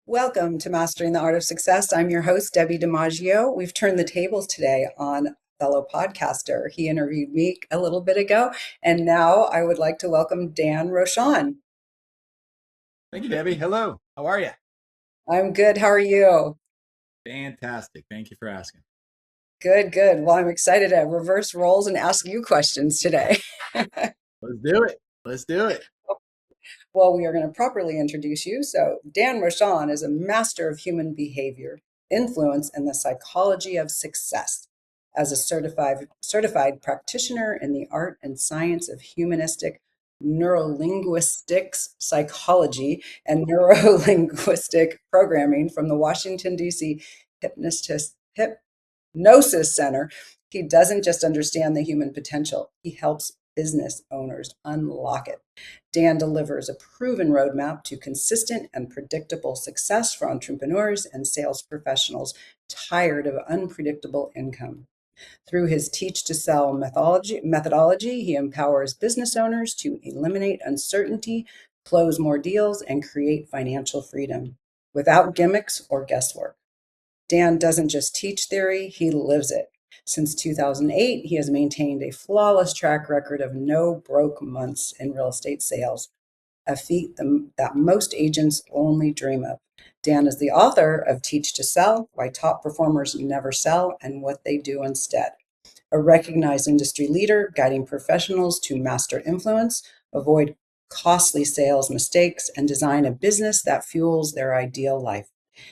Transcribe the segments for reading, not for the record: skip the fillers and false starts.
Welcome to Mastering the Art of Success. I'm your host, Debbie DiMaggio. We've turned the tables today on fellow podcaster. He interviewed me a little bit ago, and now I would like to welcome Dan Rochon. Thank you, Debbie. Hello. How are you? I'm good. How are you? Fantastic. Thank you for asking. Good, good. Well, I'm excited to reverse roles and ask you questions today. Let's do it. Let's do it. Well, we are going to properly introduce you. So, Dan Rochon is a master of human behavior, influence, and the psychology of success. As a certified practitioner in the art and science of humanistic neurolinguistics, psychology, and neurolinguistic programming from the Washington DC Hypnosis Center, he doesn't just understand the human potential, he helps business owners unlock it. Dan delivers a proven roadmap to consistent and predictable success for entrepreneurs and sales professionals tired of unpredictable income. Through his Teach to Sell methodology, he empowers business owners to eliminate uncertainty, close more deals, and create financial freedom without gimmicks or guesswork. Dan doesn't just teach theory, he lives it. Since 2008, he has maintained a flawless track record of no broke months in real estate sales, a feat that most agents only dream of. Dan is the author of Teach to Sell: Why Top Performers Never Sell and What They Do Instead, a recognized industry leader guiding professionals to master influence, avoid costly sales mistakes, and design a business that fuels their ideal life.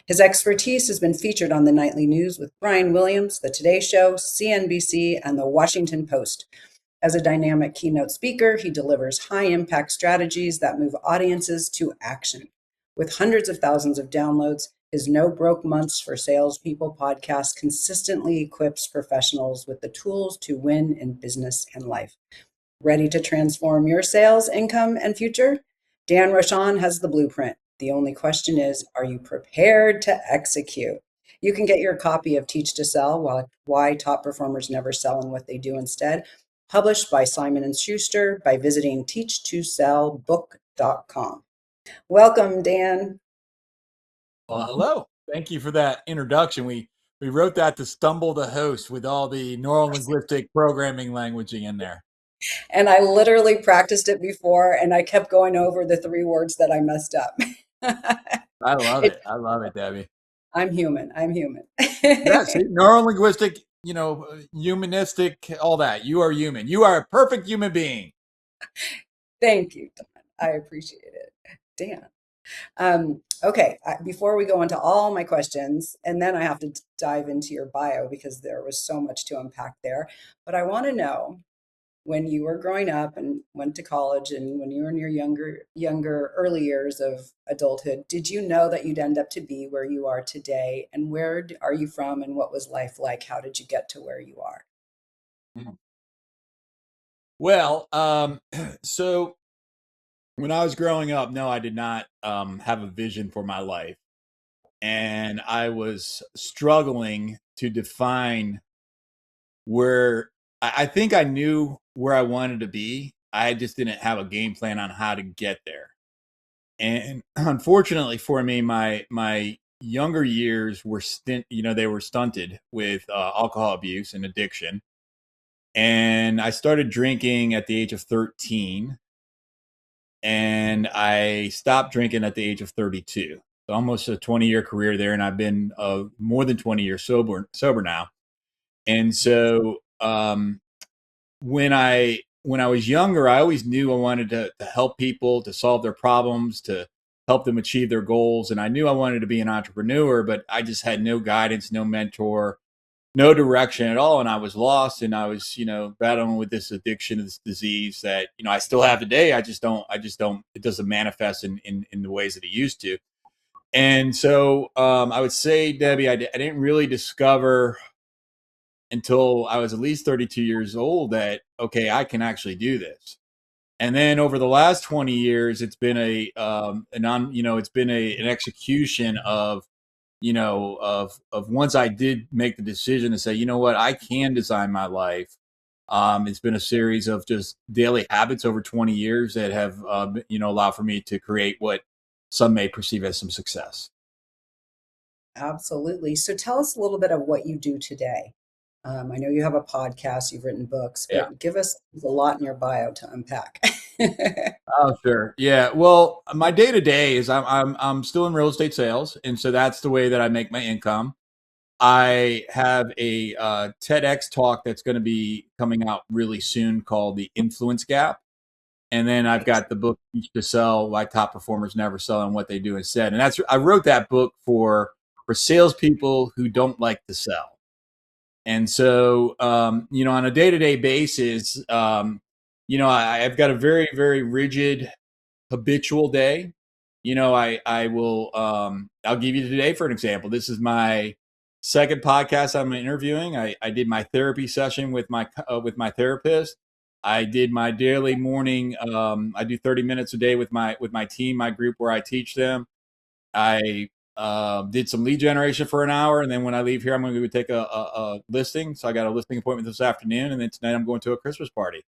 His expertise has been featured on the Nightly News with Brian Williams, The Today Show, CNBC, and The Washington Post. As a dynamic keynote speaker, he delivers high-impact strategies that move audiences to action. With hundreds of thousands of downloads, his No Broke Months for Salespeople podcast consistently equips professionals with the tools to win in business and life. Ready to transform your sales, income, and future? Dan Rochon has the blueprint. The only question is, are you prepared to execute? You can get your copy of Teach to Sell: Why Top Performers Never Sell and What They Do Instead, published by Simon & Schuster, by visiting teachtosellbook.com. Welcome, Dan. Well, hello. Thank you for that introduction. We wrote that to stumble the host with all the neuro-linguistic programming languaging in there. And I literally practiced it before, and I kept going over the three words that I messed up. I love It, it. I love it, Debbie. I'm human. I'm human. Yeah, see, neuro-linguistic, humanistic, all that. You are human. You are a perfect human being. Thank you, Don. I appreciate it. Dan. Okay, before we go into all my questions, and then I have to dive into your bio because there was so much to unpack there. But I want to know, when you were growing up and went to college and when you were in your younger early years of adulthood, did you know that you'd end up to be where you are today? And where are you from and what was life like? How did you get to where you are? Mhm. Well, so when I was growing up, no, I did not have a vision for my life. And I was struggling to define where I think I knew where I wanted to be. I just didn't have a game plan on how to get there. And unfortunately for me, my younger years were they were stunted with alcohol abuse and addiction. And I started drinking at the age of 13, and I stopped drinking at the age of 32. So almost a 20-year career there, and I've been more than 20 years sober now. And so when I was younger, I always knew I wanted to help people, to solve their problems, to help them achieve their goals. And I knew I wanted to be an entrepreneur, but I just had no guidance, no mentor, no direction at all. And I was lost, and I was, battling with this addiction, this disease that, I still have today. It doesn't manifest in the ways that it used to. And so I would say, Debbie, I didn't really discover until I was at least 32 years old that, okay, I can actually do this. And then over the last 20 years, it's been an execution of, of once I did make the decision to say, you know what, I can design my life. It's been a series of just daily habits over 20 years that have, allowed for me to create what some may perceive as some success. Absolutely. So tell us a little bit of what you do today. I know you have a podcast, you've written books, Yeah. but give us a lot in your bio to unpack. Oh, sure. Yeah. Well, my day to day is I'm still in real estate sales, and so that's the way that I make my income. I have a TEDx talk that's going to be coming out really soon called The Influence Gap. And then I've Nice. got the book Teach to Sell, Why Top Performers Never Sell and What They Do Instead. And I wrote that book for salespeople who don't like to sell. And so, on a day-to-day basis, I've got a very, very rigid habitual day. I will I'll give you today for an example. This is my second podcast I'm interviewing. I did my therapy session with my therapist. I did my daily morning. I do 30 minutes a day with my team, my group where I teach them. I did some lead generation for an hour, and then when I leave here, I'm going to go take a listing. So I got a listing appointment this afternoon, and then tonight I'm going to a Christmas party.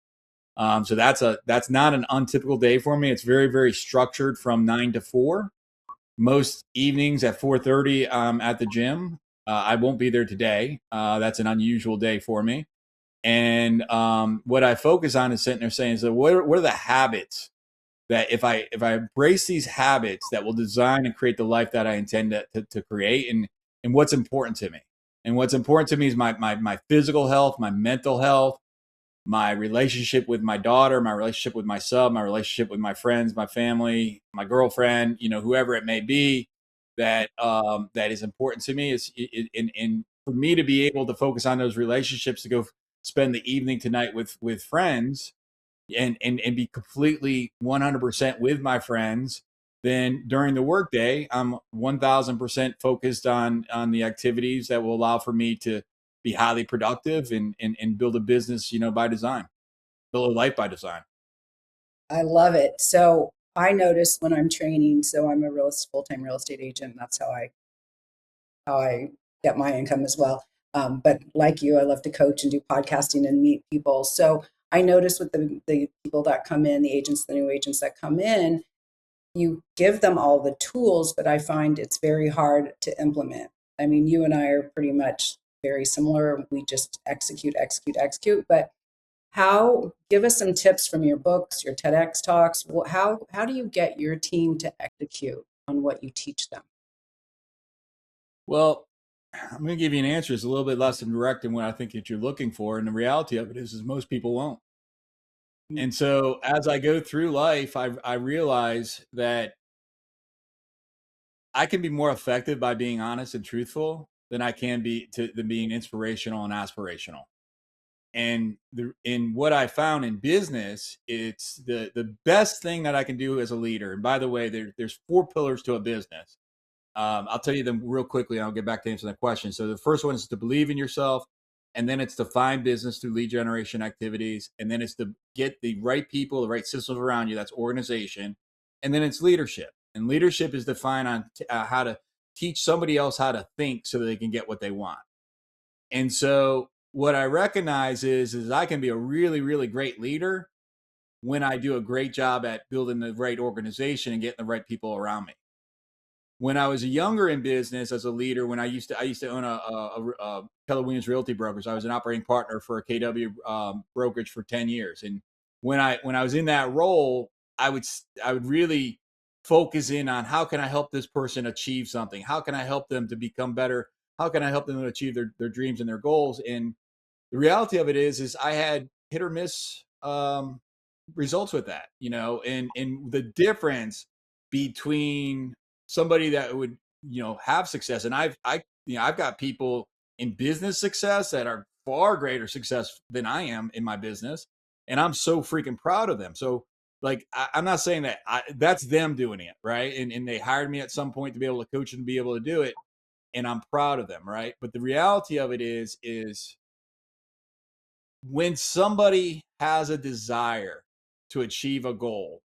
So that's not an untypical day for me. It's very, very structured from 9 to 4. Most evenings at 4:30, at the gym. I won't be there today. That's an unusual day for me. And what I focus on is sitting there saying, so what are the habits that if I embrace these habits that will design and create the life that I intend to create, and what's important to me. And what's important to me is my physical health, my mental health, my relationship with my daughter, my relationship with my son, my relationship with my friends, my family, my girlfriend, whoever it may be, that is important to me. And for me to be able to focus on those relationships, to go spend the evening tonight with friends, and be completely 100% with my friends. Then during the workday, I'm 1,000% focused on the activities that will allow for me to be highly productive and build a business, by design, build a life by design. I love it. So I notice when I'm training, so I'm a full-time real estate agent. That's how I get my income as well. But like you, I love to coach and do podcasting and meet people. So I notice with the people that come in, the agents, the new agents that come in, you give them all the tools, but I find it's very hard to implement. I mean, you and I are pretty much very similar. We just execute, execute, execute. But give us some tips from your books, your TEDx talks. How do you get your team to execute on what you teach them? Well, I'm going to give you an answer. It's a little bit less than direct than what I think that you're looking for. And the reality of it is most people won't. And so as I go through life, I realize that I can be more effective by being honest and truthful than I can be than being inspirational and aspirational. And in what I found in business, it's the best thing that I can do as a leader. And by the way, there's 4 pillars to a business. I'll tell you them real quickly, and I'll get back to answering that question. So the first one is to believe in yourself, and then it's to find business through lead generation activities, and then it's to get the right people, the right systems around you. That's organization, and then it's leadership. And leadership is defined on how to teach somebody else how to think so that they can get what they want. And so what I recognize is I can be a really, really great leader when I do a great job at building the right organization and getting the right people around me. When I was younger in business as a leader, when I used to own a Keller Williams Realty Brokers. I was an operating partner for a KW brokerage for 10 years. And when I was in that role, I would really focus in on how can I help this person achieve something? How can I help them to become better? How can I help them to achieve their dreams and their goals? And the reality of it is I had hit or miss results with that, and the difference between somebody that would, have success. And I've got people in business success that are far greater success than I am in my business. And I'm so freaking proud of them. So like, I'm not saying that that's them doing it. Right. And they hired me at some point to be able to coach and be able to do it. And I'm proud of them. Right. But the reality of it is when somebody has a desire to achieve a goal,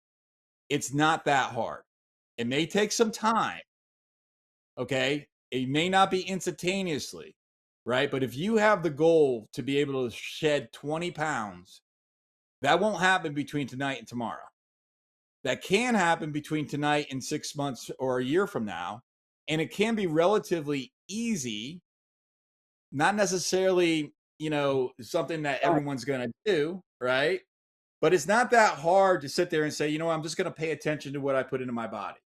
it's not that hard. It may take some time, okay? It may not be instantaneously, right? But if you have the goal to be able to shed 20 pounds, that won't happen between tonight and tomorrow. That can happen between tonight and 6 months or a year from now. and it can be relatively easy, not necessarily, something that Right. everyone's going to do, right? But it's not that hard to sit there and say, I'm just going to pay attention to what I put into my body.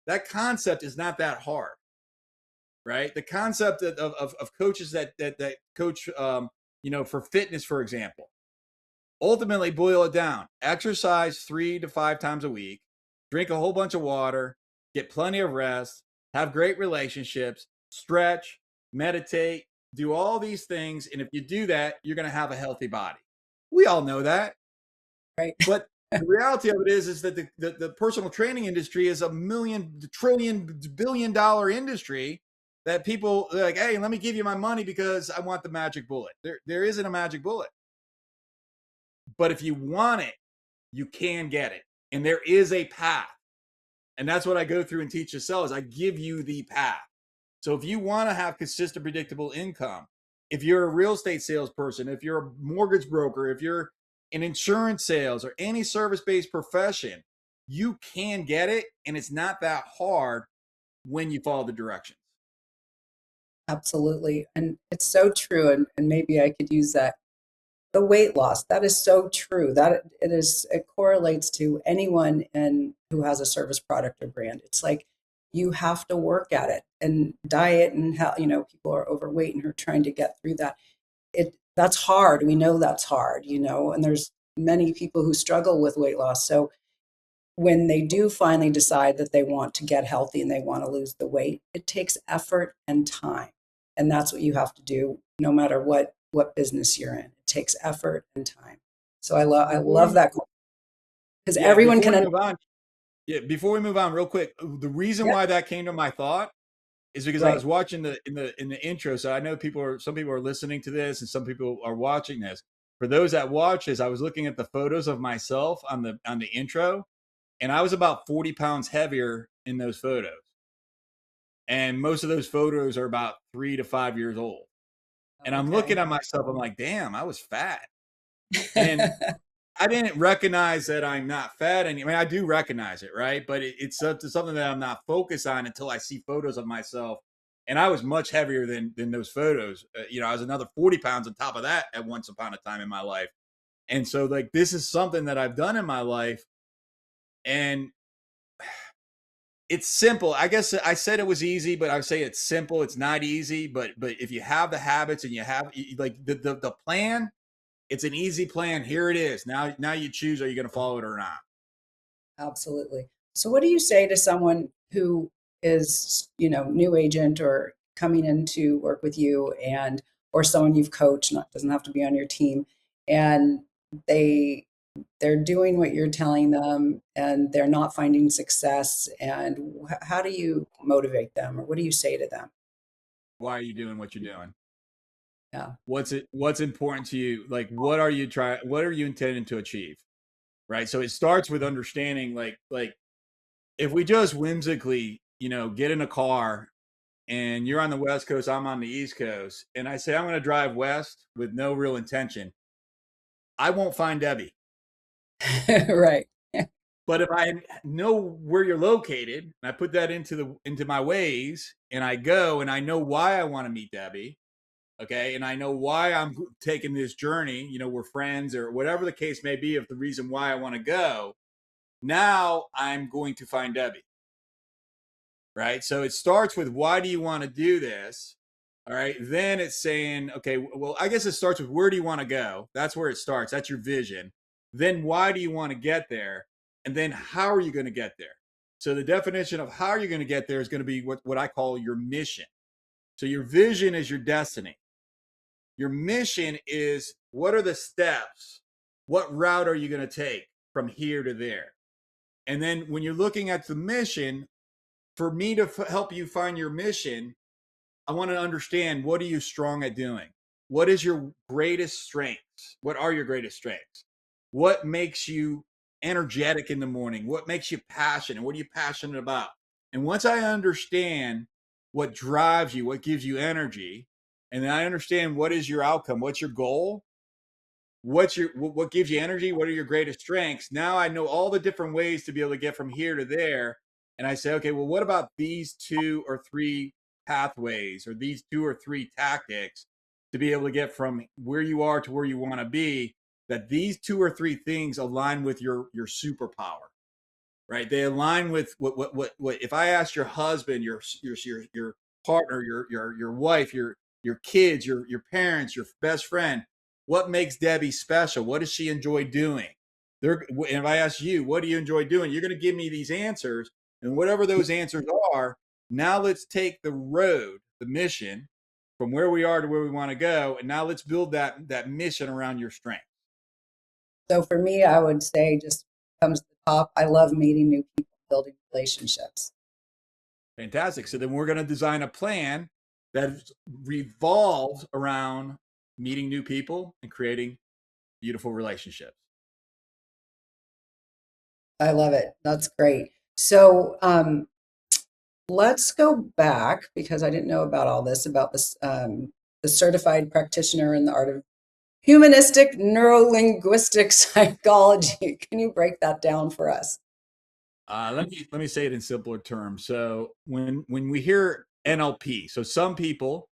That concept is not that hard, right? The concept of coaches that coach, for fitness, for example, ultimately boil it down: exercise 3 to 5 times a week, drink a whole bunch of water, get plenty of rest, have great relationships, stretch, meditate, do all these things. And if you do that, you're going to have a healthy body. We all know that. Right. But the reality of it is that the personal training industry is a $1,000,000,000,000,000,000 industry that people are like, hey, let me give you my money because I want the magic bullet. There isn't a magic bullet. But if you want it, you can get it. And there is a path. And that's what I go through and teach to sell is I give you the path. So if you want to have consistent, predictable income, if you're a real estate salesperson, if you're a mortgage broker, if you're in insurance sales or any service-based profession, you can get it. And it's not that hard when you follow the directions. Absolutely. And it's so true. And maybe I could use that. The weight loss, that is so true. That it correlates to anyone who has a service product or brand. It's like you have to work at it, and diet, and how, people are overweight and are trying to get through that. That's hard. We know that's hard, and there's many people who struggle with weight loss. So when they do finally decide that they want to get healthy and they want to lose the weight, it takes effort and time. And that's what you have to do no matter what business you're in. It takes effort and time. So I love that because everyone can. Before we move on real quick, the reason why that came to my thought is because I was watching in the intro. So I know some people are listening to this and some people are watching this. For those that watch this, I was looking at the photos of myself on the intro, and I was about 40 pounds heavier in those photos. And most of those photos are about 3 to 5 years old. And I'm looking at myself, I'm like, damn, I was fat. And I didn't recognize that I'm not fat. I mean, I do recognize it, right? But it's something that I'm not focused on until I see photos of myself. And I was much heavier than those photos. I was another 40 pounds on top of that at once upon a time in my life. And so, like, this is something that I've done in my life. And it's simple. I guess I said it was easy, but I would say it's simple. It's not easy, but if you have the habits and you have like the plan, it's an easy plan. Here it is. Now you choose, are you going to follow it or not? Absolutely. So what do you say to someone who is, new agent or coming in to work with you, or someone you've coached, doesn't have to be on your team, and they're doing what you're telling them and they're not finding success, and how do you motivate them, or what do you say to them? Why are you doing what you're doing? Yeah. What's important to you? Like, what are you intending to achieve? Right. So it starts with understanding, like if we just whimsically, get in a car and you're on the West Coast, I'm on the East Coast, and I say I'm going to drive west with no real intention, I won't find Debbie. Right. But if I know where you're located, and I put that into my ways, and I go and I know why I want to meet Debbie, okay, and I know why I'm taking this journey, we're friends or whatever the case may be of the reason why I want to go, now I'm going to find Debbie. Right? So it starts with, why do you want to do this? All right. Then it's saying, okay, well, I guess it starts with, where do you want to go? That's where it starts. That's your vision. Then why do you want to get there? And then how are you going to get there? So the definition of how you're going to get there is going to be what I call your mission. So your vision is your destiny. Your mission is, what are the steps? What route are you going to take from here to there? And then when you're looking at the mission, for me to help you find your mission, I want to understand, what are you strong at doing? What is your greatest strengths? What are your greatest strengths? What makes you energetic in the morning? What makes you passionate? What are you passionate about? And once I understand what drives you, what gives you energy, and then I understand what is your outcome, what's your goal, what gives you energy, what are your greatest strengths, now I know all the different ways to be able to get from here to there. and I say, okay, well, what about these 2 or 3 pathways or these 2 or 3 tactics to be able to get from where you are to where you want to be, that these 2 or 3 things align with your superpower, right? They align with what if I asked your husband, your partner, your wife, your kids, your parents, your best friend, what makes Debbie special? What does she enjoy doing? And if I ask you, what do you enjoy doing? You're going to give me these answers, and whatever those answers are, now let's take the road, the mission, from where we are to where we want to go, and now let's build that mission around your strength. So for me, I would say just comes to the top. I love meeting new people, building relationships. Fantastic. So then we're going to design a plan that revolves around meeting new people and creating beautiful relationships. I love it. That's great. So let's go back because I didn't know about all this about this the certified practitioner in the art of humanistic neuro-linguistic psychology. Can you break that down for us? Let me say it in simpler terms. So when we hear NLP, so some people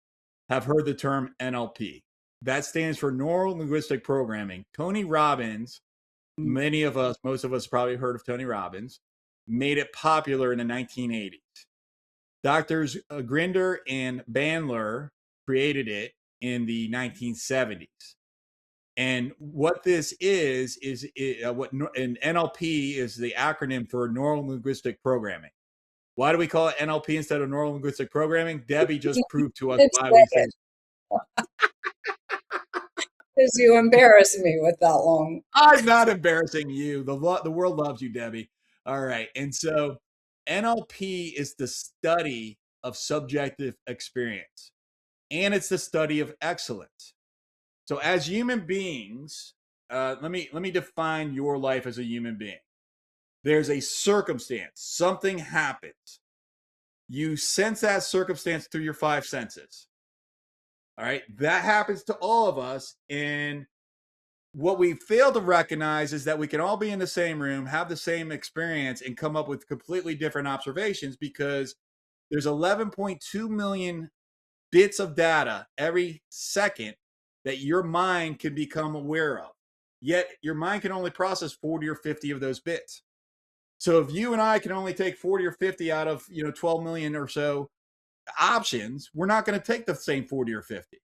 have heard the term NLP. That stands for Neuro-Linguistic Programming. Tony Robbins, many of us, most of us probably heard of Tony Robbins, made it popular in the 1980s. Doctors Grinder and Bandler created it in the 1970s. And what this is what an NLP is the acronym for Neuro-Linguistic Programming. Why do we call it NLP instead of Neuro-Linguistic Programming? Debbie just proved to us why we say Because you embarrass me with that long. I'm not embarrassing you. The world loves you, Debbie. All right. And so NLP is the study of subjective experience, and it's the study of excellence. So as human beings, let me define your life as a human being. There's a circumstance, something happens. You sense that circumstance through your 5 senses. All right. That happens to all of us. And what we fail to recognize is that we can all be in the same room, have the same experience, and come up with completely different observations because there's 11.2 million bits of data every second that your mind can become aware of. Yet your mind can only process 40 or 50 of those bits. So if you and I can only take 40 or 50 out of 12 million or so options, we're not going to take the same 40 or 50.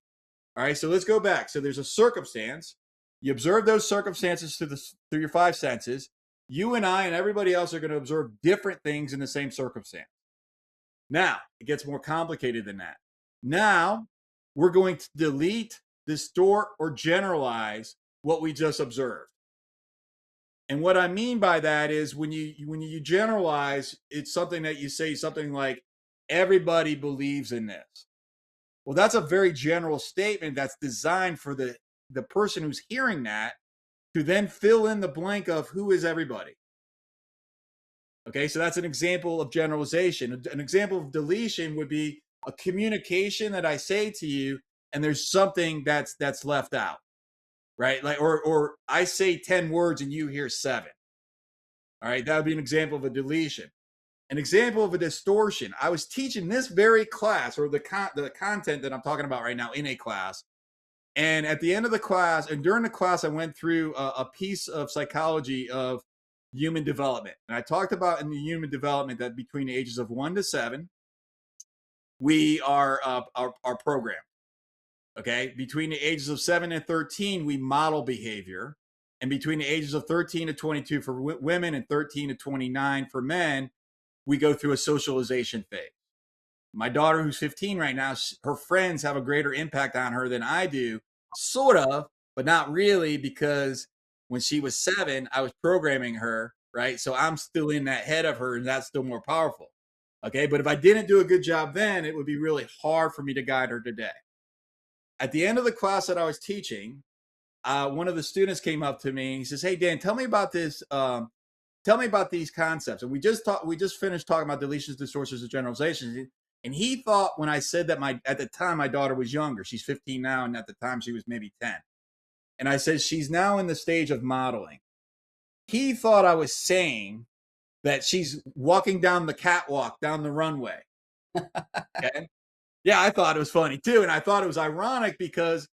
All right, so let's go back. So there's a circumstance. You observe those circumstances through your 5 senses. You and I and everybody else are going to observe different things in the same circumstance. Now, it gets more complicated than that. Now, we're going to delete, distort, or generalize what we just observed. And what I mean by that is when you generalize, it's something that you say something like, everybody believes in this. Well, that's a very general statement that's designed for the person who's hearing that to then fill in the blank of who is everybody. Okay, so that's an example of generalization. An example of deletion would be a communication that I say to you and there's something that's left out, right? Like, or I say 10 words and you hear 7. All right, that would be an example of a deletion. An example of a distortion. I was teaching this very class, or the content that I'm talking about right now in a class. And at the end of the class, and during the class, I went through a piece of psychology of human development. And I talked about in the human development that between the ages of 1 to 7, we are programmed. Okay. Between the ages of 7 and 13, we model behavior. And between the ages of 13 to 22 for women and 13 to 29 for men, we go through a socialization phase. My daughter, who's 15 right now, her friends have a greater impact on her than I do, sort of, but not really, because when she was 7, I was programming her, right? So I'm still in that head of her, and that's still more powerful. Okay, but if I didn't do a good job then, it would be really hard for me to guide her today. At the end of the class that I was teaching, one of the students came up to me and he says, "Hey, Dan, tell me about this. Tell me about these concepts." And we just finished talking about deletions, distortions, and generalizations. And he thought when I said that at the time my daughter was younger, she's 15 now, and at the time she was maybe 10. And I said, she's now in the stage of modeling. He thought I was saying that she's walking down the catwalk, down the runway. Okay. Yeah, I thought it was funny too. And I thought it was ironic because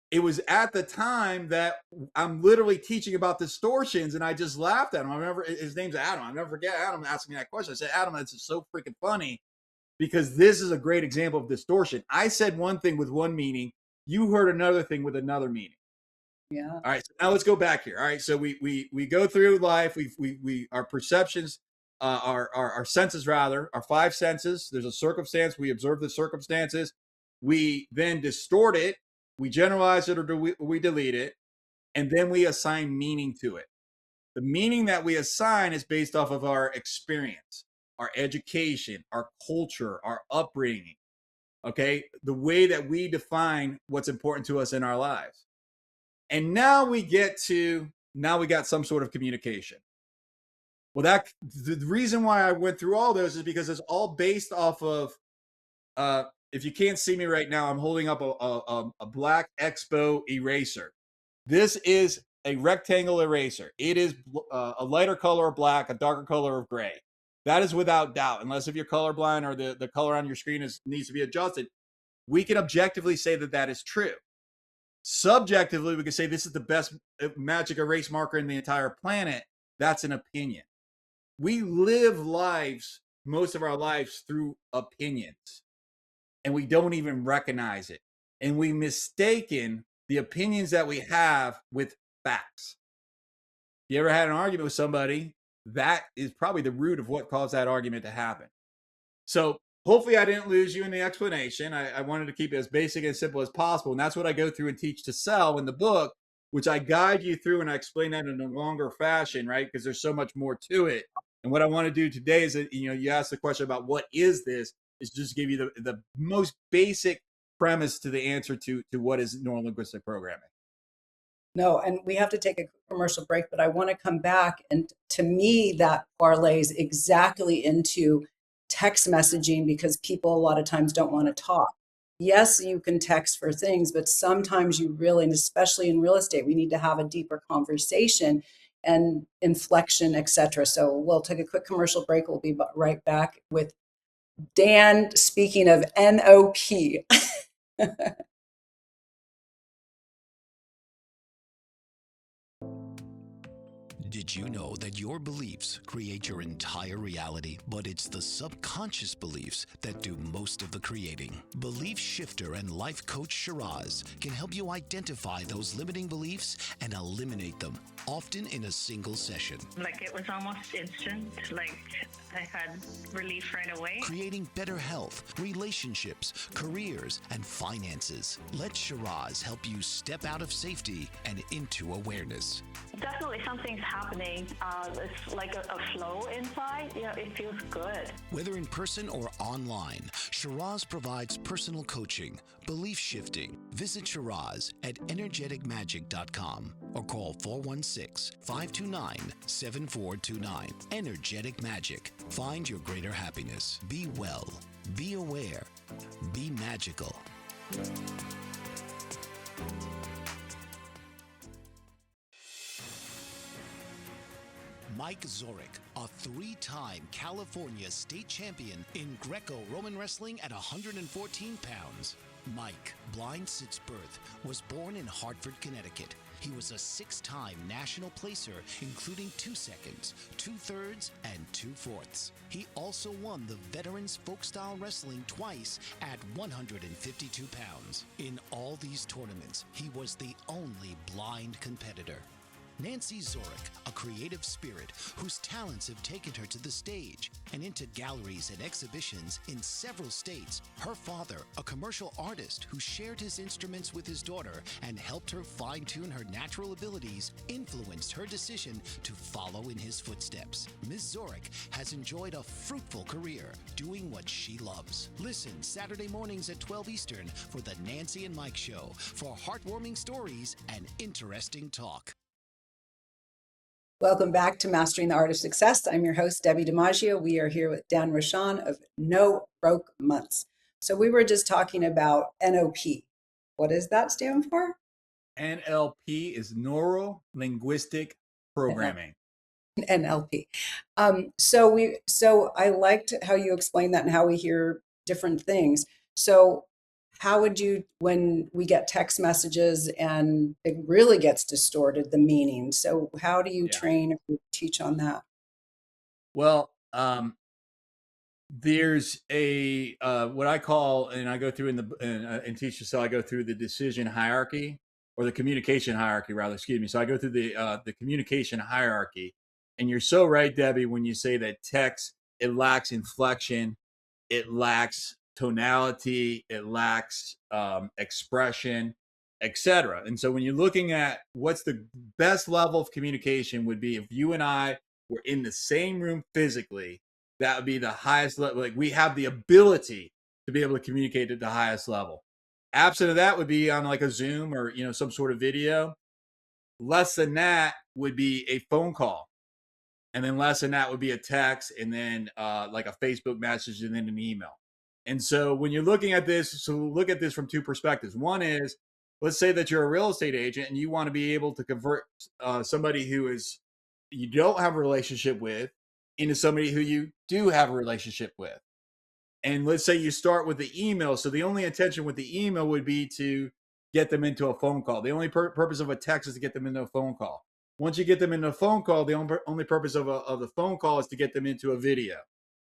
it was at the time that I'm literally teaching about distortions, and I just laughed at him. I remember his name's Adam. I'll never forget Adam asking me that question. I said, Adam, that's just so freaking funny because this is a great example of distortion. I said one thing with one meaning, you heard another thing with another meaning. Yeah. All right, so now let's go back here. All right, so we go through life. We our perceptions, our senses rather, our five senses. There's a circumstance. We observe the circumstances. We then distort it. We generalize it, or we delete it, and then we assign meaning to it. The meaning that we assign is based off of our experience, our education, our culture, our upbringing. Okay, the way that we define what's important to us in our lives. And now we got some sort of communication. Well, the reason why I went through all those is because it's all based off of, if you can't see me right now, I'm holding up a black Expo eraser. This is a rectangle eraser. It is a lighter color of black, a darker color of gray. That is without doubt, unless if you're colorblind or the color on your screen needs to be adjusted. We can objectively say that is true. Subjectively, we can say this is the best magic erase marker in the entire planet. That's an opinion. We live lives, most of our lives, through opinions, and we don't even recognize it. And we mistaken the opinions that we have with facts. If you ever had an argument with somebody, that is probably the root of what caused that argument to happen. So hopefully I didn't lose you in the explanation. I wanted to keep it as basic and simple as possible. And that's what I go through and teach to sell in the book, which I guide you through, and I explain that in a longer fashion, right? Because there's so much more to it. And what I want to do today is that, you asked the question about what is this, is just give you the most basic premise to the answer to what is neuro-linguistic programming. No, and we have to take a commercial break, but I want to come back. And to me, that parlays exactly into text messaging, because people a lot of times don't want to talk. Yes, you can text for things, but sometimes you really, and especially in real estate, we need to have a deeper conversation and inflection, etc. So we'll take a quick commercial break. We'll be right back with Dan speaking of NOP. Did you know that your beliefs create your entire reality, but it's the subconscious beliefs that do most of the creating? Belief shifter and life coach Shiraz can help you identify those limiting beliefs and eliminate them, often in a single session. Like, it was almost instant. Like, I had relief right away. Creating better health, relationships, careers, and finances. Let Shiraz help you step out of safety and into awareness. Definitely something's happening. It's like a flow inside. It feels good. Whether in person or online, Shiraz provides personal coaching, belief shifting. Visit Shiraz at energeticmagic.com or call 416-529-7429. Energetic Magic. Find your greater happiness. Be well. Be aware. Be magical. Mike Zorek, a three-time California state champion in Greco-Roman wrestling at 114 pounds. Mike, blind since birth, was born in Hartford, Connecticut. He was a six-time national placer, including 2 seconds, 2/3, and 2/4. He also won the Veterans Folk-Style Wrestling twice at 152 pounds. In all these tournaments, he was the only blind competitor. Nancy Zorek, a creative spirit whose talents have taken her to the stage and into galleries and exhibitions in several states. Her father, a commercial artist who shared his instruments with his daughter and helped her fine-tune her natural abilities, influenced her decision to follow in his footsteps. Ms. Zorek has enjoyed a fruitful career doing what she loves. Listen Saturday mornings at 12 Eastern for the Nancy and Mike Show for heartwarming stories and interesting talk. Welcome back to Mastering the Art of Success. I'm your host, Debbie DiMaggio. We are here with Dan Rochon of No Broke Months. So we were just talking about NOP. What does that stand for? NLP is Neuro-Linguistic Programming. NLP. So I liked how you explained that and how we hear different things. So how would you, when we get text messages and it really gets distorted, the meaning? So how do you Yeah. train or teach on that? Well, there's a what I call, and I go through and teach this. So I go through the decision hierarchy, or the communication hierarchy, rather. Excuse me. So I go through the communication hierarchy, and you're so right, Debbie, when you say that text, it lacks inflection, it lacks tonality, it lacks expression, etc. And so when you're looking at what's the best level of communication, would be if you and I were in the same room physically. That would be the highest level. Like, we have the ability to be able to communicate at the highest level. Absent of that would be on like a Zoom or, some sort of video. Less than that would be a phone call. And then less than that would be a text, and then like a Facebook message, and then an email. And so when you're looking at this, so look at this from two perspectives. One is, let's say that you're a real estate agent and you want to be able to convert somebody who is you don't have a relationship with into somebody who you do have a relationship with. And let's say you start with the email. So the only intention with the email would be to get them into a phone call. The only purpose of a text is to get them into a phone call. Once you get them into a phone call, the only purpose of the phone call is to get them into a video.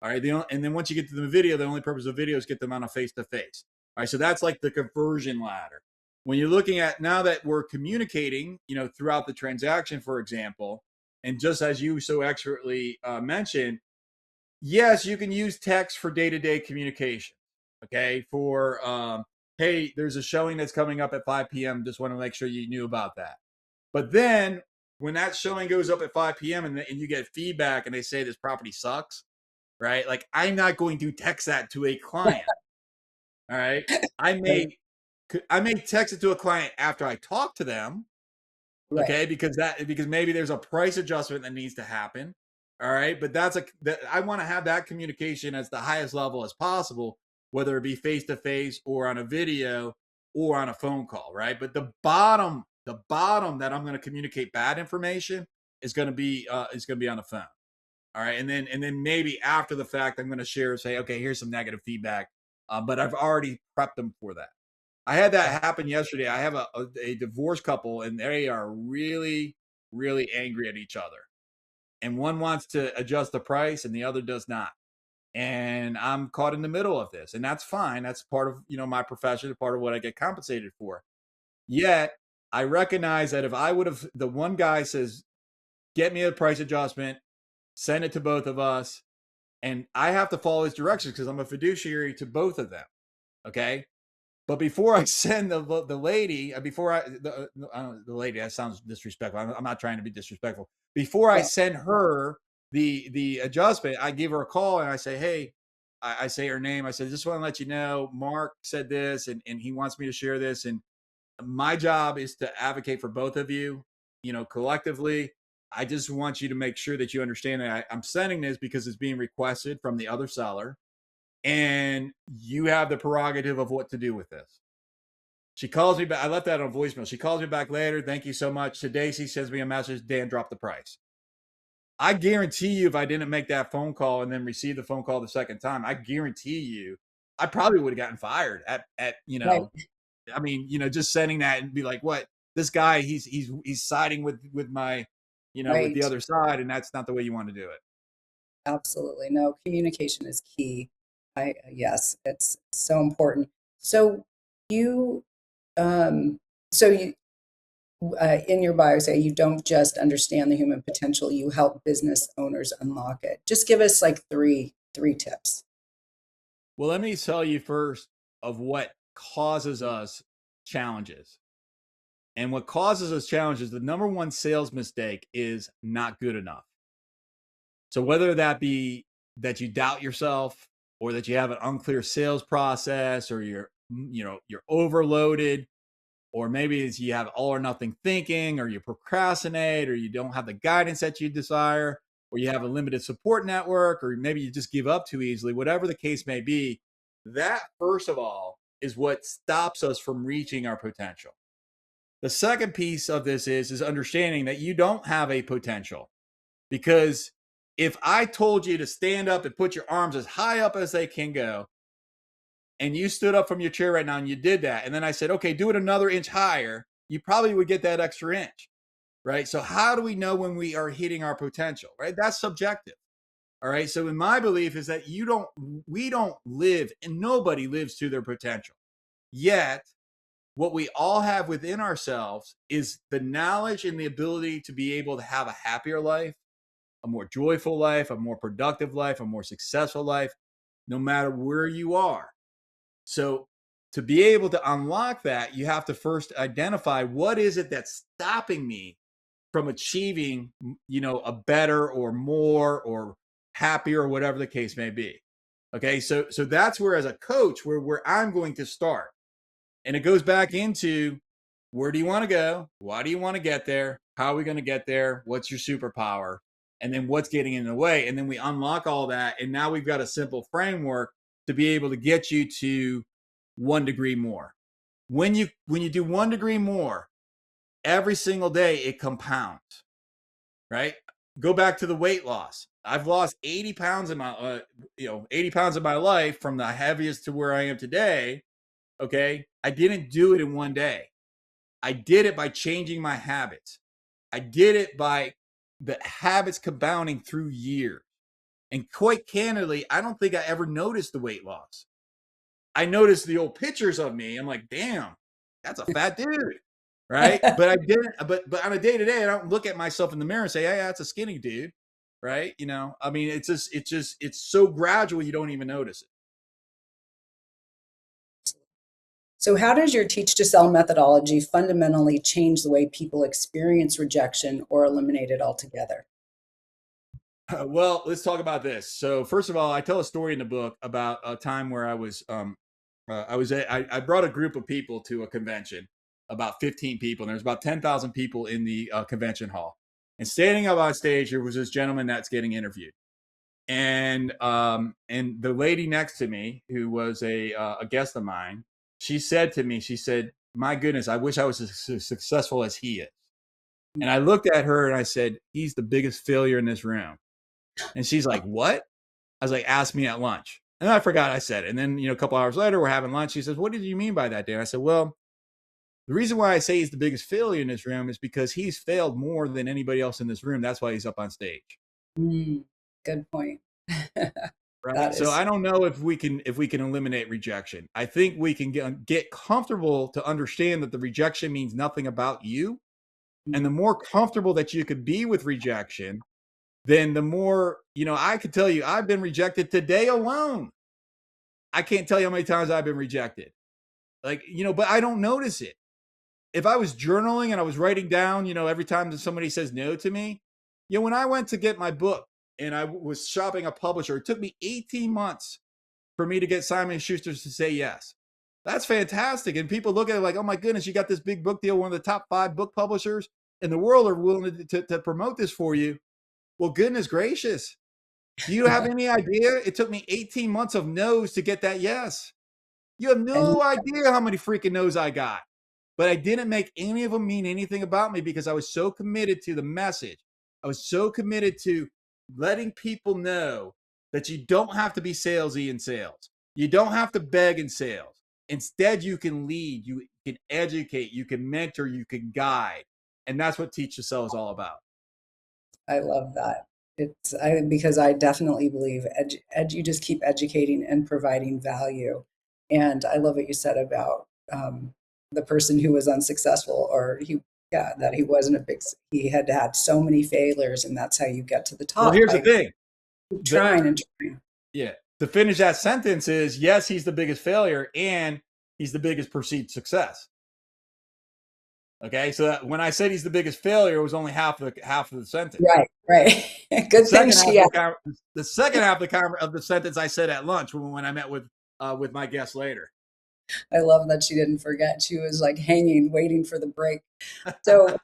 All right. And then once you get to the video, the only purpose of video is get them on a face-to-face. All right. So that's like the conversion ladder. When you're looking at, now that we're communicating, throughout the transaction, for example, and just as you so expertly mentioned, yes, you can use text for day-to-day communication. Okay. For, hey, there's a showing that's coming up at 5 p.m. Just want to make sure you knew about that. But then when that showing goes up at 5 p.m. and you get feedback and they say this property sucks, right? Like, I'm not going to text that to a client. All right. I may text it to a client after I talk to them. Right. Okay. Because maybe there's a price adjustment that needs to happen. All right. But I want to have that communication as the highest level as possible, whether it be face to face or on a video or on a phone call. Right. But the bottom that I'm going to communicate bad information is going to be on the phone. All right. And then maybe after the fact, I'm going to say, okay, here's some negative feedback. But I've already prepped them for that. I had that happen yesterday. I have a divorced couple, and they are really, really angry at each other. And one wants to adjust the price and the other does not. And I'm caught in the middle of this. And that's fine. That's part of, my profession, part of what I get compensated for. Yet I recognize that if I would have, the one guy says, get me a price adjustment, send it to both of us, and I have to follow his directions because I'm a fiduciary to both of them. Okay. But before I send the lady, the lady, that sounds disrespectful. I'm not trying to be disrespectful. Before I send her the adjustment, I give her a call and I say, hey, I say her name. I said, just want to let you know, Mark said this, and he wants me to share this. And my job is to advocate for both of you, collectively. I just want you to make sure that you understand that I'm sending this because it's being requested from the other seller. And you have the prerogative of what to do with this. She calls me back. I left that on voicemail. She calls me back later. Thank you so much. Today, she sends me a message. Dan, drop the price. I guarantee you, if I didn't make that phone call and then receive the phone call the second time, I guarantee you, I probably would have gotten fired at Right. I mean, just sending that and be like, what? This guy, he's siding with my, with the other side, and that's not the way you want to do it. Absolutely. No, communication is key. Yes, it's so important. So you, um, so you, in your bio say you don't just understand the human potential, you help business owners unlock it. Just give us like three tips. Well, let me tell you first of what causes us challenges. And what causes us challenges, the number one sales mistake is not good enough. So whether that be that you doubt yourself, or that you have an unclear sales process, or you're overloaded, or maybe it's you have all or nothing thinking, or you procrastinate, or you don't have the guidance that you desire, or you have a limited support network, or maybe you just give up too easily, whatever the case may be, that first of all is what stops us from reaching our potential. The second piece of this is understanding that you don't have a potential. Because if I told you to stand up and put your arms as high up as they can go, and you stood up from your chair right now and you did that, and then I said, okay, do it another inch higher, you probably would get that extra inch, right? So how do we know when we are hitting our potential, right? That's subjective. All right. So in my belief is that we don't live, and nobody lives to their potential. Yet what we all have within ourselves is the knowledge and the ability to be able to have a happier life, a more joyful life, a more productive life, a more successful life, no matter where you are. So to be able to unlock that, you have to first identify what is it that's stopping me from achieving, a better or more or happier or whatever the case may be. Okay, so that's where, as a coach, where I'm going to start, and it goes back into, where do you want to go? Why do you want to get there? How are we going to get there? What's your superpower? And then what's getting in the way? And then we unlock all that, and now we've got a simple framework to be able to get you to 1 degree more. When you do 1 degree more every single day, it compounds, right? Go back to the weight loss. I've lost 80 pounds in my 80 pounds in my life, from the heaviest to where I am today. Okay, I didn't do it in 1 day. I did it by changing my habits. I did it by the habits compounding through years. And quite candidly, I don't think I ever noticed the weight loss. I noticed the old pictures of me. I'm like, damn, that's a fat dude, right? But I didn't. But on a day to day, I don't look at myself in the mirror and say, "Hey, that's a skinny dude," right? I mean, it's so gradual, you don't even notice it. So, how does your teach to sell methodology fundamentally change the way people experience rejection or eliminate it altogether? Well, let's talk about this. So, first of all, I tell a story in the book about a time where I brought a group of people to a convention, about 15 people, and there's about 10,000 people in the convention hall. And standing up on stage, there was this gentleman that's getting interviewed, and the lady next to me, who was a guest of mine, she said to me, she said, "My goodness, I wish I was as successful as he is." And I looked at her and I said, "He's the biggest failure in this room." And she's like, "What?" I was like, "Ask me at lunch." And I forgot I said it. And then, a couple hours later, we're having lunch. She says, "What did you mean by that, Dan?" I said, "Well, the reason why I say he's the biggest failure in this room is because he's failed more than anybody else in this room. That's why he's up on stage." Good point. Right. That So is, I don't know if we can eliminate rejection. I think we can get comfortable to understand that the rejection means nothing about you. And the more comfortable that you could be with rejection, then the more, I could tell you, I've been rejected today alone. I can't tell you how many times I've been rejected. Like, but I don't notice it. If I was journaling and I was writing down, every time that somebody says no to me, when I went to get my book and I was shopping a publisher, it took me 18 months for me to get Simon & Schuster's to say yes. That's fantastic. And people look at it like, "Oh my goodness, you got this big book deal, one of the top 5 book publishers in the world are willing to promote this for you." Well, goodness gracious. Do you have any idea? It took me 18 months of no's to get that yes. You have and no idea how many freaking no's I got. But I didn't make any of them mean anything about me, because I was so committed to the message. I was so committed to letting people know that you don't have to be salesy in sales. You don't have to beg in sales. Instead, you can lead, you can educate, you can mentor, you can guide. And that's what Teach to Sell is all about. I love that. Because I definitely believe you just keep educating and providing value. And I love what you said about the person who was unsuccessful, or that he wasn't he had had so many failures, and that's how you get to the Well, top here's the by thing. trying and trying. Yeah. To finish that sentence is, yes, he's the biggest failure, and he's the biggest perceived success. Okay. So when I said he's the biggest failure, it was only half of the sentence. Right. Good thing she The second half of the sentence I said at lunch when I met with my guest later. I love that she didn't forget. She was like hanging, waiting for the break. So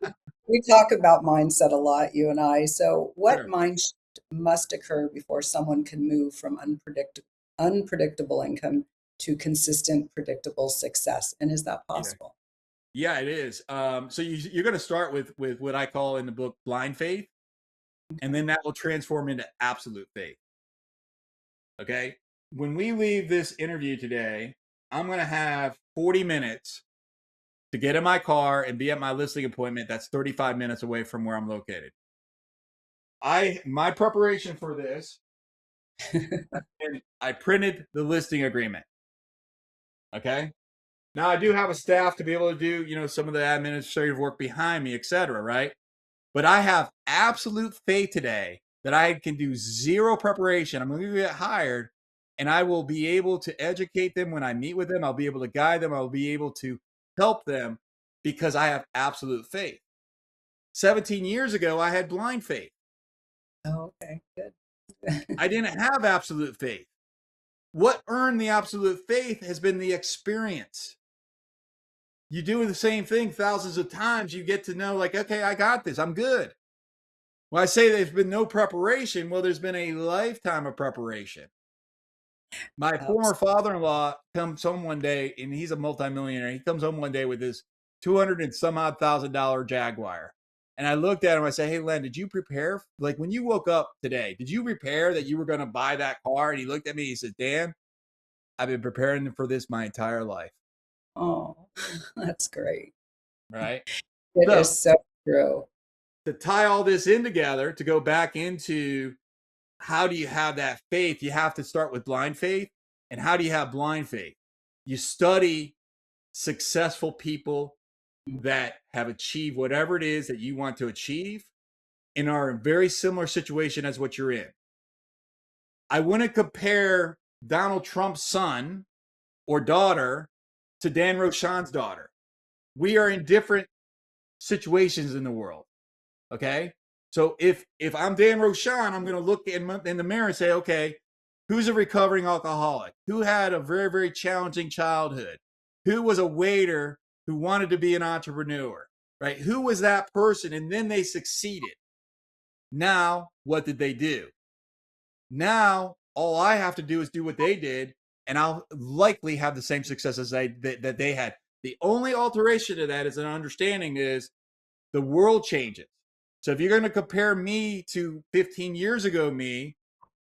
we talk about mindset a lot, you and I. So what Sure. mind shift must occur before someone can move from unpredictable income to consistent, predictable success? And is that possible? Yeah, it is. So you're going to start with what I call in the book blind faith. and then that will transform into absolute faith. Okay. When we leave this interview today, I'm going to have 40 minutes to get in my car and be at my listing appointment. That's 35 minutes away from where I'm located. My preparation for this, and I printed the listing agreement. Okay. Now I do have a staff to be able to do, some of the administrative work behind me, etc. Right. But I have absolute faith today that I can do zero preparation. I'm going to get hired, and I will be able to educate them when I meet with them. I'll be able to guide them. I'll be able to help them because I have absolute faith. 17 years ago, I had blind faith. Oh, okay, good. I didn't have absolute faith. What earned the absolute faith has been the experience. You do the same thing thousands of times, you get to know, like, okay, I got this. I'm good. When I say there's been no preparation, well, there's been a lifetime of preparation. My former father-in-law comes home one day, and he's a multimillionaire. He comes home one day with this $200 and some odd $1,000 Jaguar. And I looked at him, I said, hey, Len, did you prepare? Like, when you woke up today, did you prepare that you were going to buy that car? And he looked at me, he said, Dan, I've been preparing for this my entire life. Oh, that's great. Right? It is so true. To tie all this in together, to go back into how do you have that faith? You have to start with blind faith. And how do you have blind faith? You study successful people that have achieved whatever it is that you want to achieve and are in a very similar situation as what you're in. I wouldn't compare Donald Trump's son or daughter to Dan Rochon's daughter. We are in different situations in the world. Okay. So if I'm Dan Rochon, I'm going to look in the mirror and say, okay, who's a recovering alcoholic? Who had a very, very challenging childhood? Who was a waiter who wanted to be an entrepreneur, right? Who was that person? And then they succeeded. Now, what did they do? Now, all I have to do is do what they did, and I'll likely have the same success as that they had. The only alteration to that is an understanding is the world changes. So if you're going to compare me to 15 years ago me,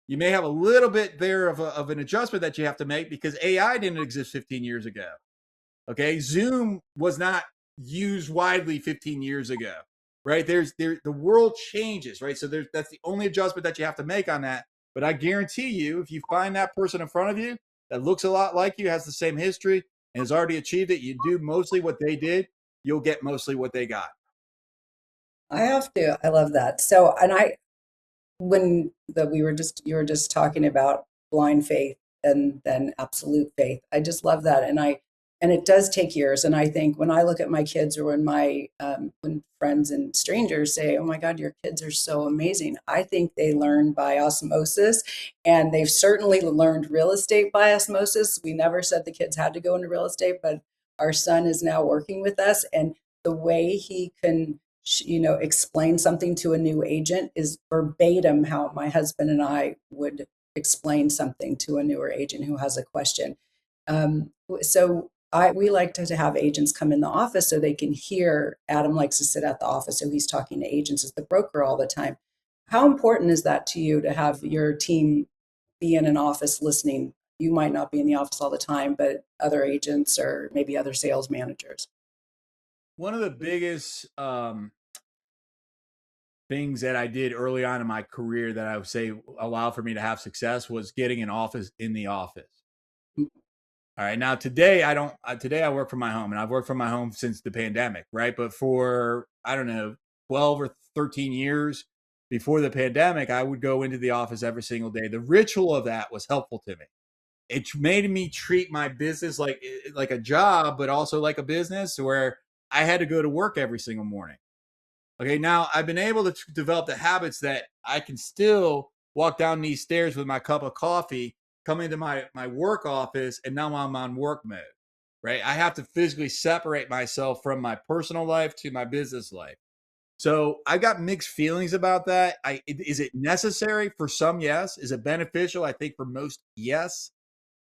you may have a little bit there of an adjustment that you have to make because AI didn't exist 15 years ago. Okay, Zoom was not used widely 15 years ago, right? The world changes, right? So that's the only adjustment that you have to make on that. But I guarantee you, if you find that person in front of you that looks a lot like you, has the same history, and has already achieved it, you do mostly what they did, you'll get mostly what they got. I have to. I love that. So, and you were just talking about blind faith and then absolute faith. I just love that. And it does take years. And I think when I look at my kids or when friends and strangers say, oh my God, your kids are so amazing. I think they learn by osmosis, and they've certainly learned real estate by osmosis. We never said the kids had to go into real estate, but our son is now working with us, and the way he can explain something to a new agent is verbatim how my husband and I would explain something to a newer agent who has a question. We like to have agents come in the office so they can hear. Adam likes to sit at the office, so he's talking to agents as the broker all the time. How important is that to you to have your team be in an office listening? You might not be in the office all the time, but other agents or maybe other sales managers. One of the biggest things that I did early on in my career that I would say allowed for me to have success was getting an office in the office. All right. Now today I work from my home, and I've worked from my home since the pandemic, right? But for, 12 or 13 years before the pandemic, I would go into the office every single day. The ritual of that was helpful to me. It made me treat my business like a job, but also like a business where I had to go to work every single morning. Okay, now I've been able to develop the habits that I can still walk down these stairs with my cup of coffee, come into my work office, and now I'm on work mode, right? I have to physically separate myself from my personal life to my business life. So I got mixed feelings about that. Is it necessary for some? Yes. Is it beneficial? I think for most, yes.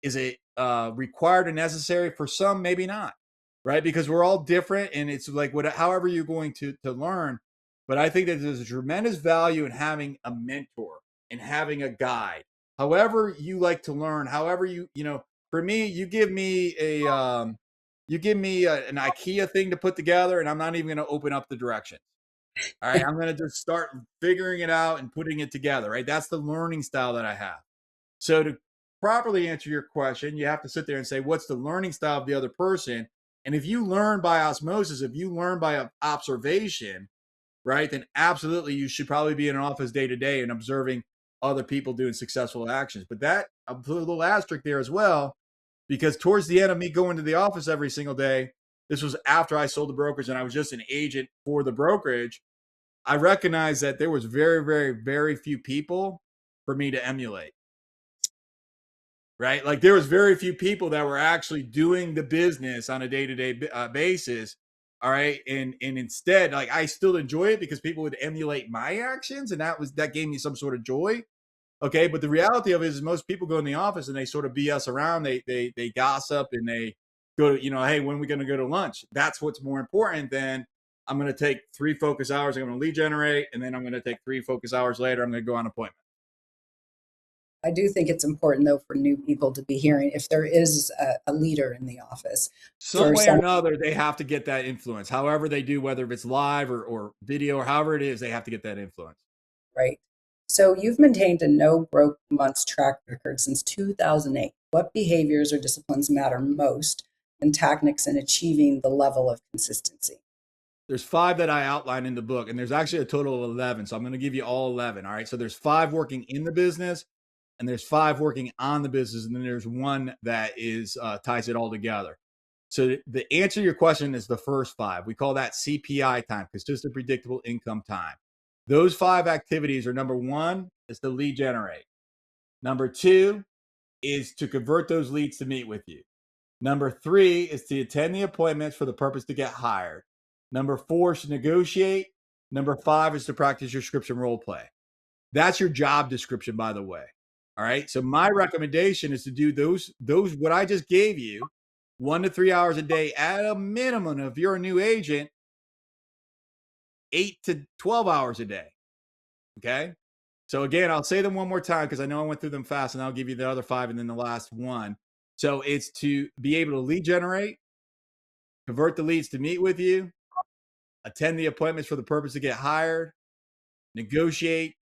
Is it required and necessary for some? Maybe not, right? Because we're all different, and it's like however you're going to learn. but I think that there's a tremendous value in having a mentor and having a guide. However you like to learn, however for me, you give me an IKEA thing to put together, and I'm not even going to open up the directions. All right, I'm going to just start figuring it out and putting it together. Right, that's the learning style that I have. So to properly answer your question, you have to sit there and say, what's the learning style of the other person? And if you learn by osmosis, if you learn by observation, right, then absolutely you should probably be in an office day to day and observing other people doing successful actions. But that, I'll put a little asterisk there as well, because towards the end of me going to the office every single day, this was after I sold the brokerage and I was just an agent for the brokerage. I recognized that there was very, very, very few people for me to emulate. Right? Like there was very few people that were actually doing the business on a day-to-day basis. All right. And instead, like I still enjoy it because people would emulate my actions, and that gave me some sort of joy. Okay. But the reality of it is most people go in the office and they sort of BS around. They gossip and they go to, hey, when are we going to go to lunch? That's what's more important than I'm going to take 3 focus hours. I'm going to lead generate. And then I'm going to take 3 focus hours later. I'm going to go on appointment. I do think it's important, though, for new people to be hearing if there is a leader in the office. Some way or another, they have to get that influence. However they do, whether it's live or video or however it is, they have to get that influence. Right. So you've maintained a no broke months track record since 2008. What behaviors or disciplines matter most and techniques in achieving the level of consistency? There's 5 that I outline in the book, and there's actually a total of 11. So I'm going to give you all 11. All right. So there's 5 working in the business, and there's 5 working on the business, and then there's 1 that is ties it all together. So the answer to your question is the first 5. We call that CPI time, consistent predictable income time. Those 5 activities are: number 1 is to lead generate. Number 2 is to convert those leads to meet with you. Number 3 is to attend the appointments for the purpose to get hired. Number 4 is to negotiate. Number 5 is to practice your scripts and role play. That's your job description, by the way. All right. So my recommendation is to do those what I just gave you, 1 to 3 hours a day at a minimum. If you're a new agent, 8 to 12 hours a day. Okay. So again, I'll say them one more time because I know I went through them fast, and I'll give you the other 5 and then the last one. So it's to be able to lead generate, convert the leads to meet with you, attend the appointments for the purpose to get hired, negotiate,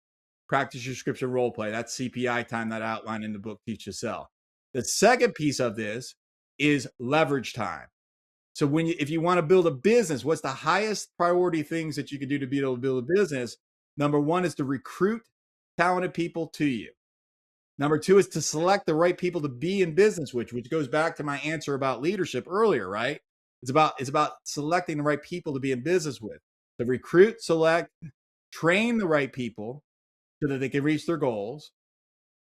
practice your scripts and role play. That's CPI time that I outlined in the book, Teach to Sell. The second piece of this is leverage time. So if you want to build a business, what's the highest priority things that you can do to be able to build a business? Number 1 is to recruit talented people to you. Number 2 is to select the right people to be in business with, which goes back to my answer about leadership earlier, right? It's about selecting the right people to be in business with. To recruit, select, train the right people so that they can reach their goals.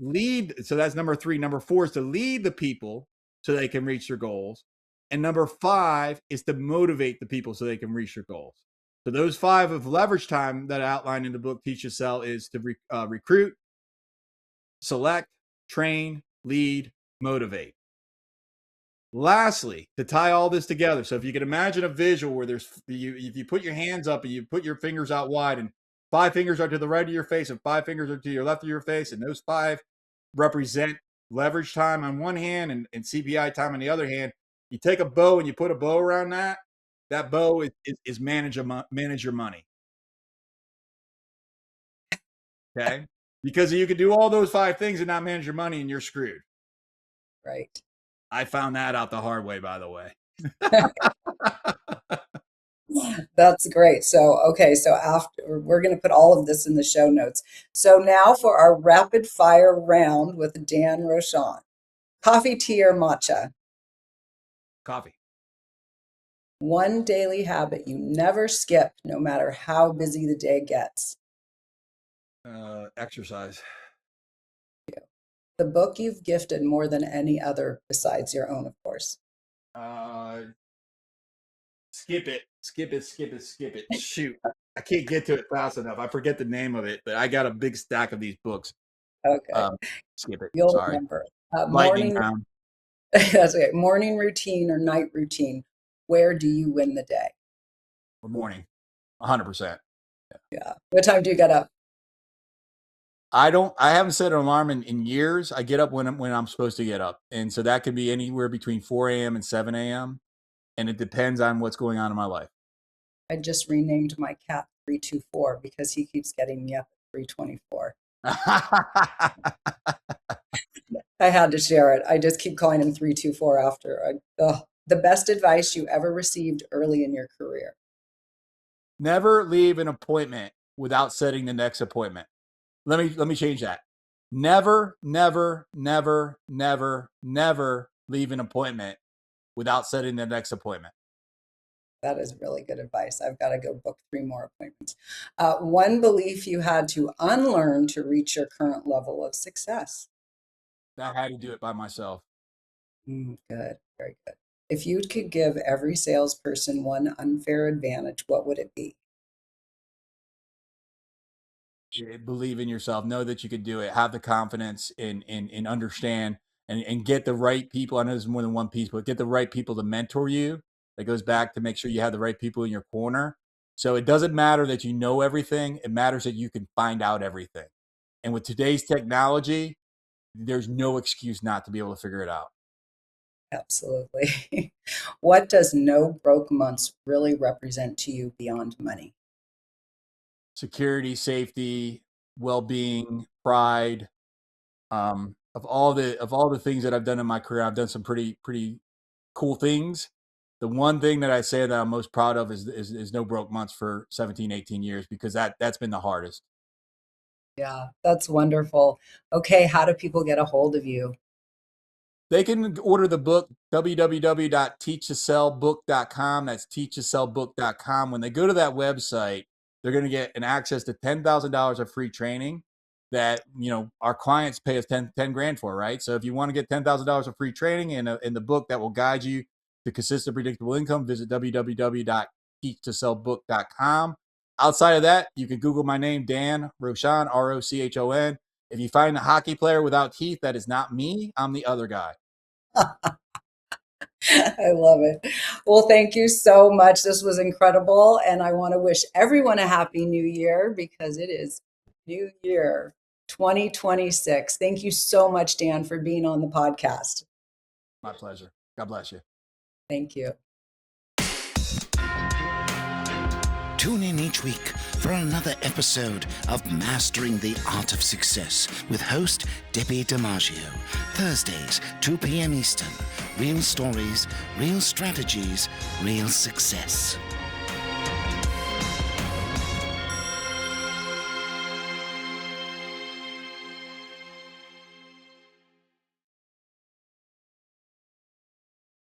Lead, so that's number 3. Number 4 is to lead the people so they can reach their goals. And number 5 is to motivate the people so they can reach their goals. So those 5 of leverage time that I outlined in the book, Teach to Sell, is to recruit, select, train, lead, motivate. Lastly, to tie all this together, so if you can imagine a visual where if you put your hands up and you put your fingers out wide, and 5 fingers are to the right of your face and 5 fingers are to your left of your face, and those 5 represent leverage time on one hand and CPI time on the other hand. You take a bow and you put a bow around that. That bow is manage your money. Okay, because you can do all those 5 things and not manage your money, and you're screwed. Right. I found that out the hard way, by the way. That's great. So, okay. So after we're going to put all of this in the show notes. So now for our rapid fire round with Dan Rochon. Coffee, tea, or matcha? Coffee. One daily habit you never skip, no matter how busy the day gets. Exercise. The book you've gifted more than any other besides your own, of course. Skip it. Shoot. I can't get to it fast enough. I forget the name of it, but I got a big stack of these books. Okay. Skip it. You'll Sorry. remember. Lightning round. That's okay. Morning routine or night routine. Where do you win the day? Or morning. 100%. Yeah. What time do you get up? I haven't set an alarm in years. I get up when I'm supposed to get up. And so that could be anywhere between 4 a.m. and 7 a.m. And it depends on what's going on in my life. I just renamed my cat 324 because he keeps getting me up at 324. I had to share it. I just keep calling him 324 after. The best advice you ever received early in your career. Never leave an appointment without setting the next appointment. Let me change that. Never, never, never, never, never leave an appointment without setting the next appointment. That is really good advice. I've got to go book 3 more appointments. One belief you had to unlearn to reach your current level of success. I had to do it by myself. Good. Very good. If you could give every salesperson one unfair advantage, what would it be? Believe in yourself. Know that you could do it. Have the confidence and understand and get the right people. I know there's more than one piece, but get the right people to mentor you. That goes back to make sure you have the right people in your corner. So it doesn't matter that you know everything. It matters that you can find out everything. And with today's technology, there's no excuse not to be able to figure it out. Absolutely. What does no broke months really represent to you beyond money? Security, safety, well-being, pride. Of all the things that I've done in my career, I've done some pretty cool things. The one thing that I say that I'm most proud of is no broke months for 17, 18 years, because that's been the hardest. Yeah, that's wonderful. Okay, how do people get a hold of you? They can order the book, www.teachtosellbook.com. That's teachtosellbook.com. When they go to that website, they're going to get an access to $10,000 of free training that, our clients pay us 10 grand for, right? So if you want to get $10,000 of free training in the book that will guide you to consistent, predictable income, visit www.teachtosellbook.com. Outside of that, you can Google my name, Dan Rochon, Rochon. If you find a hockey player without teeth, that is not me. I'm the other guy. I love it. Well, thank you so much. This was incredible. And I want to wish everyone a happy new year, because it is New Year 2026. Thank you so much, Dan, for being on the podcast. My pleasure. God bless you. Thank you. Tune in each week for another episode of Mastering the Art of Success with host Debbie DiMaggio. Thursdays, 2 p.m. Eastern. Real stories, real strategies, real success.